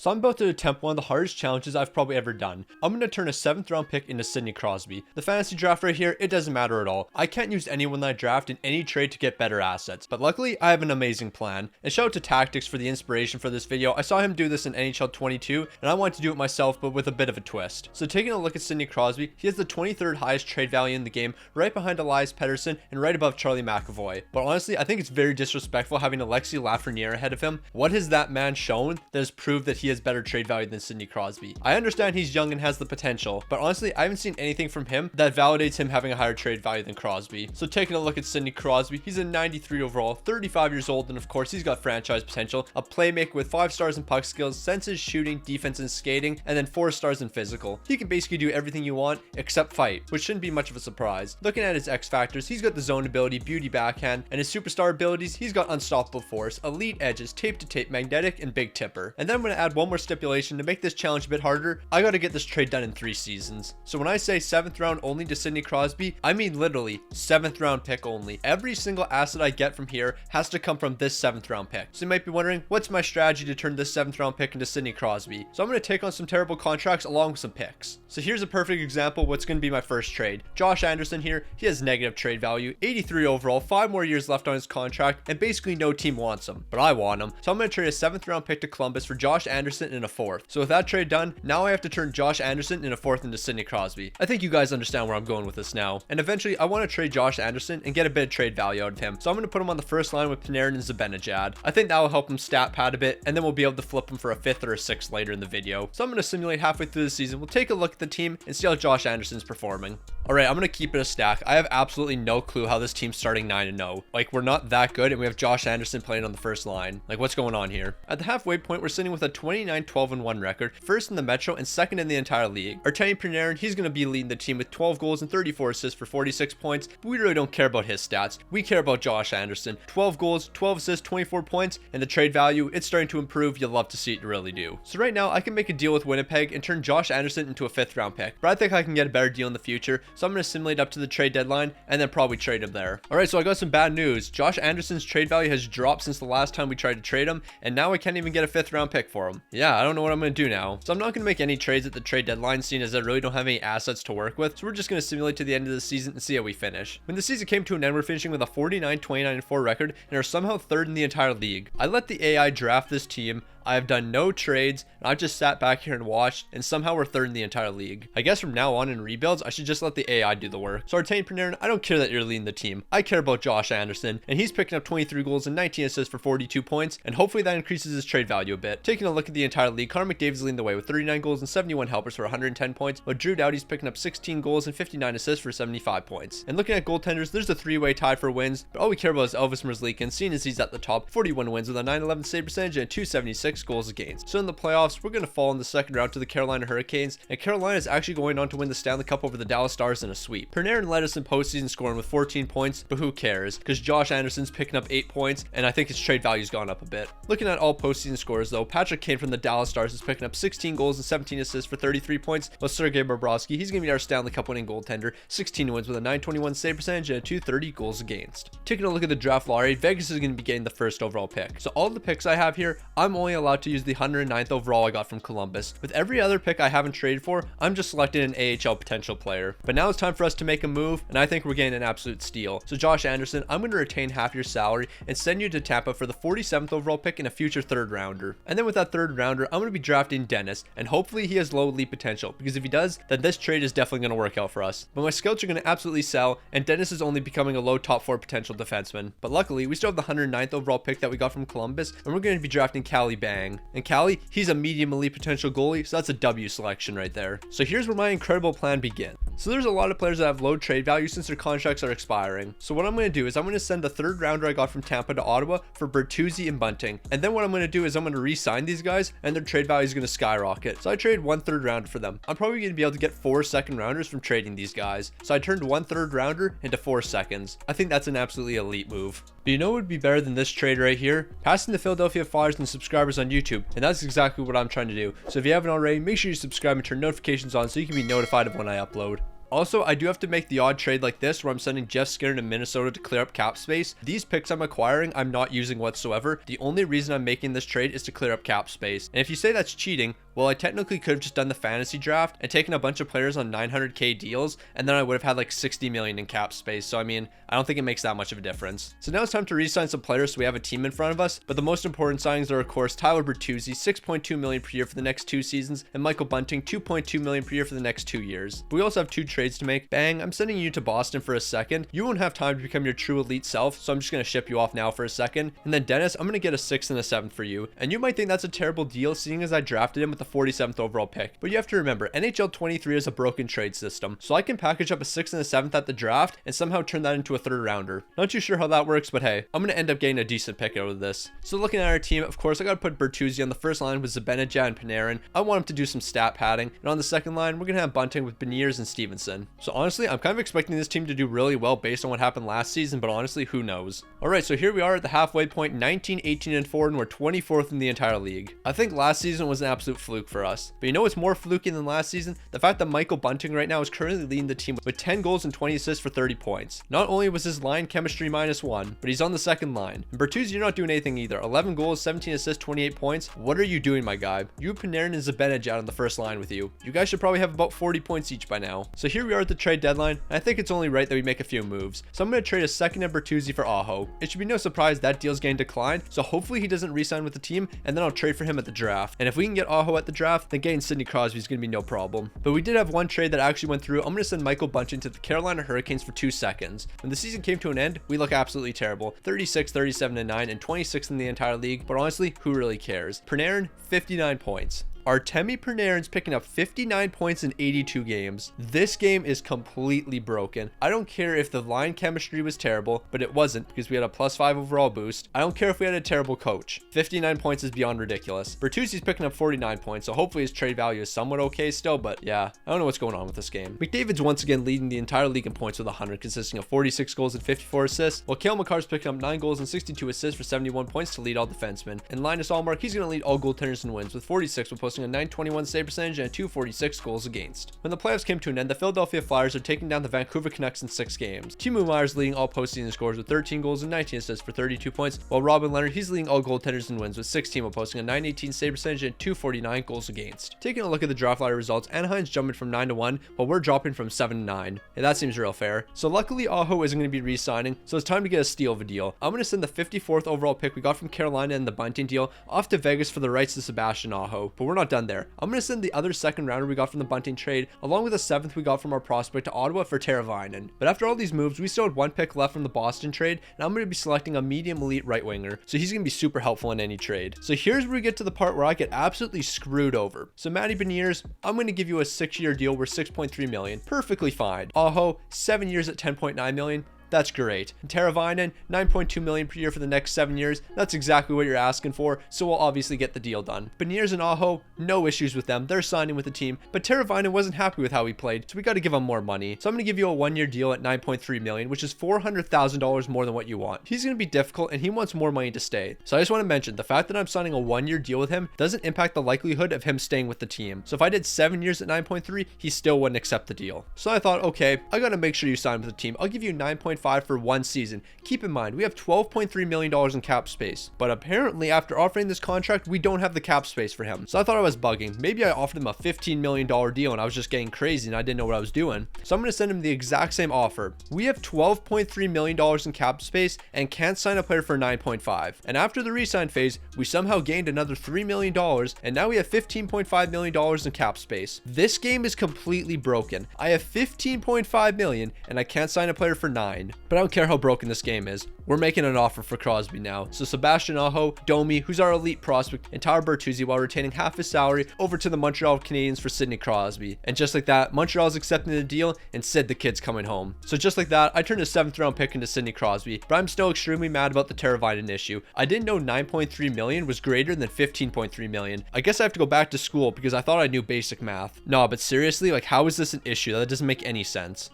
So I'm about to attempt one of the hardest challenges I've probably ever done. I'm going to turn a 7th round pick into Sidney Crosby. The fantasy draft right here, it doesn't matter at all. I can't use anyone that I draft in any trade to get better assets. But luckily, I have an amazing plan. And shout out to Tactics for the inspiration for this video. I saw him do this in NHL 22, and I wanted to do it myself, but with a bit of a twist. So taking a look at Sidney Crosby, he has the 23rd highest trade value in the game, right behind Elias Pettersson and right above Charlie McAvoy. But honestly, I think it's very disrespectful having Alexis Lafreniere ahead of him. What has that man shown that has proved that he has better trade value than Sidney Crosby? I understand he's young and has the potential, but honestly, I haven't seen anything from him that validates him having a higher trade value than Crosby. So taking a look at Sidney Crosby, he's a 93 overall, 35 years old, and of course he's got franchise potential, a playmaker with 5 stars in puck skills, senses, shooting, defense, and skating, and then 4 stars in physical. He can basically do everything you want except fight, which shouldn't be much of a surprise. Looking at his X factors, he's got the zone ability, beauty backhand, and his superstar abilities, he's got unstoppable force, elite edges, tape to tape, magnetic, and big tipper. And then I'm going to add one more stipulation to make this challenge a bit harder. I got to get this trade done in 3 seasons. So when I say 7th round only to Sidney Crosby, I mean literally 7th round pick only. Every single asset I get from here has to come from this 7th round pick. So you might be wondering, what's my strategy to turn this 7th round pick into Sidney Crosby? So I'm going to take on some terrible contracts along with some picks. So here's a perfect example of what's going to be my first trade. Josh Anderson here, he has negative trade value, 83 overall, 5 more years left on his contract, and basically no team wants him, but I want him. So I'm going to trade a 7th round pick to Columbus for Josh Anderson and a 4th. So with that trade done, now I have to turn Josh Anderson and a 4th into Sidney Crosby. I think you guys understand where I'm going with this now. And eventually I want to trade Josh Anderson and get a bit of trade value out of him. So I'm going to put him on the first line with Panarin and Zibanejad. I think that will help him stat pad a bit, and then we'll be able to flip him for a 5th or a 6th later in the video. So I'm going to simulate halfway through the season. We'll take a look at the team and see how Josh Anderson's performing. Alright, I'm going to keep it a stack. I have absolutely no clue how this team's starting 9-0. Like, we're not that good, and we have Josh Anderson playing on the first line. Like, what's going on here? At the halfway point, we're sitting with a 29-12-1 record, 1st in the Metro and 2nd in the entire league. Artemi Panarin, he's going to be leading the team with 12 goals and 34 assists for 46 points, but we really don't care about his stats. We care about Josh Anderson. 12 goals, 12 assists, 24 points, and the trade value, it's starting to improve. You'll love to see it, you really do. So right now, I can make a deal with Winnipeg and turn Josh Anderson into a 5th round pick, but I think I can get a better deal in the future, so I'm going to simulate up to the trade deadline and then probably trade him there. Alright, so I got some bad news. Josh Anderson's trade value has dropped since the last time we tried to trade him, and now I can't even get a 5th round pick for him. Yeah, I don't know what I'm going to do now. So I'm not going to make any trades at the trade deadline, seeing as I really don't have any assets to work with, so we're just going to simulate to the end of the season and see how we finish. When the season came to an end, we're finishing with a 49-29-4 record and are somehow 3rd in the entire league. I let the AI draft this team. I have done no trades, and I've just sat back here and watched, and somehow we're 3rd in the entire league. I guess from now on in rebuilds, I should just let the AI do the work. So Artemi Panarin, I don't care that you're leading the team. I care about Josh Anderson, and he's picking up 23 goals and 19 assists for 42 points, and hopefully that increases his trade value a bit. Taking a look at the entire league, Connor McDavid's leading the way with 39 goals and 71 helpers for 110 points, while Drew Doughty's picking up 16 goals and 59 assists for 75 points. And looking at goaltenders, there's a 3-way tie for wins, but all we care about is Elvis Merzlikins, seeing as he's at the top, 41 wins with a 911 save percentage and 276 goals against. So in the playoffs, we're going to fall in the 2nd round to the Carolina Hurricanes, and Carolina is actually going on to win the Stanley Cup over the Dallas Stars in a sweep. Panarin led us in postseason scoring with 14 points, but who cares? Because Josh Anderson's picking up 8 points, and I think his trade value's gone up a bit. Looking at all postseason scores though, Patrick Kane from the Dallas Stars is picking up 16 goals and 17 assists for 33 points, while Sergei Bobrovsky, he's going to be our Stanley Cup winning goaltender, 16 wins with a 921 save percentage and a 230 goals against. Taking a look at the draft lottery, Vegas is going to be getting the 1st overall pick. So all the picks I have here, I'm only allowed to use the 109th overall I got from Columbus. With every other pick I haven't traded for, I'm just selecting an AHL potential player. But now it's time for us to make a move, and I think we're getting an absolute steal. So Josh Anderson, I'm going to retain half your salary and send you to Tampa for the 47th overall pick and a future 3rd rounder. And then with that 3rd rounder, I'm going to be drafting Dennis, and hopefully he has low elite potential, because if he does, then this trade is definitely going to work out for us. But my scouts are going to absolutely sell, and Dennis is only becoming a low top 4 potential defenseman. But luckily, we still have the 109th overall pick that we got from Columbus, and we're going to be drafting Cali Bang. And Cali, he's a medium elite potential goalie, so that's a W selection right there. So here's where my incredible plan begins. So there's a lot of players that have low trade value since their contracts are expiring. So what I'm going to do is I'm going to send the 3rd rounder I got from Tampa to Ottawa for Bertuzzi and Bunting. And then what I'm going to do is I'm going to re-sign these guys, and their trade value is going to skyrocket. So I trade 1 3rd rounder for them. I'm probably going to be able to get 4 2nd rounders from trading these guys. So I turned 1 3rd rounder into 4 seconds. I think that's an absolutely elite move. But you know what would be better than this trade right here? Passing the Philadelphia Flyers and subscribers on YouTube. And that's exactly what I'm trying to do. So if you haven't already, make sure you subscribe and turn notifications on so you can be notified of when I upload. Also, I do have to make the odd trade like this where I'm sending Jeff Skinner to Minnesota to clear up cap space. These picks I'm acquiring, I'm not using whatsoever. The only reason I'm making this trade is to clear up cap space. And if you say that's cheating, well, I technically could have just done the fantasy draft and taken a bunch of players on 900k deals, and then I would have had like 60 million in cap space. So I mean, I don't think it makes that much of a difference. So now it's time to re-sign some players so we have a team in front of us. But the most important signings are, of course, Tyler Bertuzzi, 6.2 million per year for the next 2 seasons, and Michael Bunting, 2.2 million per year for the next 2 years. But we also have 2 trades to make. Bang, I'm sending you to Boston for a second. You won't have time to become your true elite self, so I'm just going to ship you off now for a second. And then Dennis, I'm going to get a 6th and a 7th for you. And you might think that's a terrible deal, seeing as I drafted him with the 47th overall pick. But you have to remember, NHL 23 is a broken trade system, so I can package up a 6th and a 7th at the draft and somehow turn that into a 3rd rounder. Not too sure how that works, but hey, I'm going to end up getting a decent pick out of this. So looking at our team, of course, I got to put Bertuzzi on the first line with Zibanejad and Panarin. I want him to do some stat padding. And on the second line, we're going to have Bunting with Beniers and Stevenson. So honestly, I'm kind of expecting this team to do really well based on what happened last season, but honestly, who knows? Alright, so here we are at the halfway point, 19, 18, and 4, and we're 24th in the entire league. I think last season was an absolute fluke for us. But you know what's more fluky than last season? The fact that Michael Bunting right now is currently leading the team with 10 goals and 20 assists for 30 points. Not only was his line chemistry -1, but he's on the second line. And Bertuzzi, you're not doing anything either. 11 goals, 17 assists, 28 points. What are you doing, my guy? You, Panarin, and Zibanejad on the first line with you. You guys should probably have about 40 points each by now. So here we are at the trade deadline, and I think it's only right that we make a few moves. So I'm going to trade a 2nd and Bertuzzi for Aho. It should be no surprise that deal's getting declined, so hopefully he doesn't re-sign with the team, and then I'll trade for him at the draft. And if we can get Aho at the draft, then getting Sidney Crosby is going to be no problem. But we did have one trade that actually went through. I'm going to send Michael Bunting to the Carolina Hurricanes for 2 seconds. When the season came to an end, we look absolutely terrible. 36, 37, and 9, and 26th in the entire league. But honestly, who really cares? Panarin, 59 points. Artemi Panarin's picking up 59 points in 82 games. This game is completely broken. I don't care if the line chemistry was terrible, but it wasn't because we had a +5 overall boost. I don't care if we had a terrible coach. 59 points is beyond ridiculous. Bertuzzi's picking up 49 points, so hopefully his trade value is somewhat okay still, but yeah, I don't know what's going on with this game. McDavid's once again leading the entire league in points with 100, consisting of 46 goals and 54 assists, while Cale Makar's picking up 9 goals and 62 assists for 71 points to lead all defensemen. And Linus Ullmark, he's going to lead all goaltenders in wins with 46, while posting a 921 save percentage and a 246 goals against. When the playoffs came to an end, the Philadelphia Flyers are taking down the Vancouver Canucks in 6 games. Timo Meier's leading all postseason scores with 13 goals and 19 assists for 32 points, while Robin Leonard, he's leading all goaltenders in wins with 16, while posting a 918 save percentage and 249 goals against. Taking a look at the draft lottery results, Anaheim's jumping from 9-1, while we're dropping from 7-9. And that seems real fair. So luckily, Aho isn't going to be re-signing, so it's time to get a steal of a deal. I'm going to send the 54th overall pick we got from Carolina and the Bunting deal off to Vegas for the rights to Sebastian Aho. But we're not done there. I'm going to send the other 2nd rounder we got from the Bunting trade, along with a 7th we got from our prospect, to Ottawa for Teravainen. But after all these moves, we still had 1 pick left from the Boston trade, and I'm going to be selecting a medium elite right winger, so he's going to be super helpful in any trade. So here's where we get to the part where I get absolutely screwed over. So Matty Beniers, I'm going to give you a 6-year deal worth 6.3 million. Perfectly fine. Aho, 7 years at 10.9 million. That's great. And Teravainen, 9.2 million per year for the next 7 years. That's exactly what you're asking for, so we'll obviously get the deal done. Beniers and Aho, no issues with them. They're signing with the team, but Teravainen wasn't happy with how he played, so we got to give him more money. So I'm going to give you a 1-year deal at 9.3 million, which is $400,000 more than what you want. He's going to be difficult, and he wants more money to stay. So I just want to mention, the fact that I'm signing a 1-year deal with him doesn't impact the likelihood of him staying with the team. So if I did 7 years at 9.3, he still wouldn't accept the deal. So I thought, okay, I got to make sure you sign with the team. I'll give you 9.5 for 1 season. Keep in mind, we have $12.3 million in cap space, but apparently after offering this contract, we don't have the cap space for him. So I thought I was bugging. Maybe I offered him a $15 million deal and I was just getting crazy and I didn't know what I was doing. So I'm going to send him the exact same offer. We have $12.3 million in cap space and can't sign a player for 9.5. And after the re-sign phase, we somehow gained another $3 million and now we have $15.5 million in cap space. This game is completely broken. I have $15.5 million and I can't sign a player for 9. But I don't care how broken this game is. We're making an offer for Crosby now. So Sebastian Aho, Domi, who's our elite prospect, and Tyler Bertuzzi, while retaining half his salary, over to the Montreal Canadiens for Sidney Crosby. And just like that, Montreal's accepting the deal and Sid the kid's coming home. So just like that, I turned a 7th round pick into Sidney Crosby, but I'm still extremely mad about the Teravainen issue. I didn't know 9.3 million was greater than 15.3 million. I guess I have to go back to school because I thought I knew basic math. No, but seriously, like how is this an issue? That doesn't make any sense.